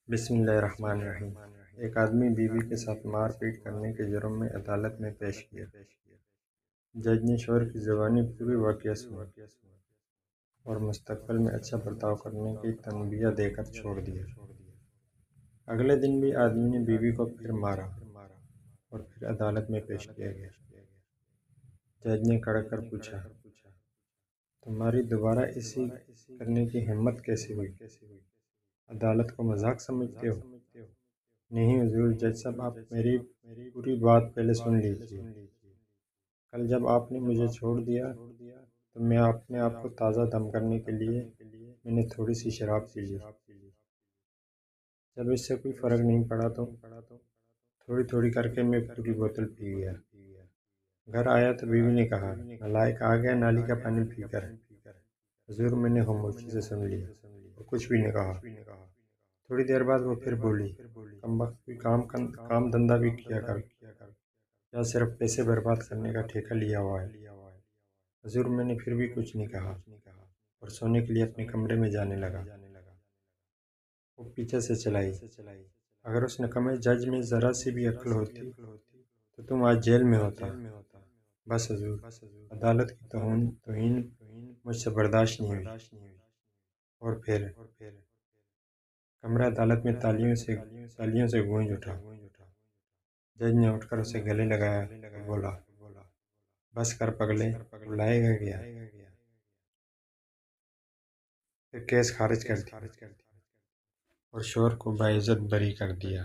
بسم اللہ الرحمن الرحیم۔ ایک آدمی بیوی کے ساتھ مار پیٹ کرنے کے جرم میں عدالت میں پیش کیا۔ جج نے شوہر کی زبانی پوری واقعہ سنا اور مستقبل میں اچھا برتاؤ کرنے کی تنبیہ دے کر چھوڑ دیا۔ اگلے دن بھی آدمی نے بیوی کو پھر مارا اور پھر عدالت میں پیش کیا گیا۔ جج نے کڑک کر پوچھا، تمہاری دوبارہ ایسی کرنے کی ہمت کیسے ہوئی؟ عدالت کو مذاق سمجھتے ہو؟ نہیں حضور جج صاحب، آپ میری پوری بات پہلے سن لیجیے۔ کل جب آپ نے مجھے چھوڑ دیا تو میں اپنے آپ کو تازہ دم کرنے کے لیے میں نے تھوڑی سی شراب پی لی۔ جب اس سے کوئی فرق نہیں پڑا تو تھوڑی تھوڑی کر کے میں پوری بوتل پی گیا۔ گھر آیا تو بیوی نے کہا، نالائق آ گیا نالی کا پانی پی کر۔ حضور میں نے خاموشی سے سن لیا اور کچھ بھی نہ کہا۔ تھوڑی دیر بعد وہ پھر بولی، کمبخت، کوئی کام دھندہ بھی کیا کر، یا صرف پیسے برباد کرنے کا ٹھیکہ لیا ہوا ہے؟ حضور میں نے پھر بھی کچھ نہیں کہا اور سونے کے لیے اپنے کمرے میں جانے لگا۔ وہ پیچھے سے چلائی، اگر اس نکمے جج میں ذرا سی بھی عقل ہوتی تو تم آج جیل میں ہوتا۔ بس حضور، عدالت کی توہین مجھ سے برداشت نہیں ہوئی۔ اور پھر کمرہ عدالت میں تالیوں سے گونج اٹھا۔ جج نے اٹھ کر اسے گلے لگایا اور بولا، بس کر پگلے، بلائے گا گیا۔ پھر کیس خارج کر دیا اور شوہر کو باعزت بری کر دیا۔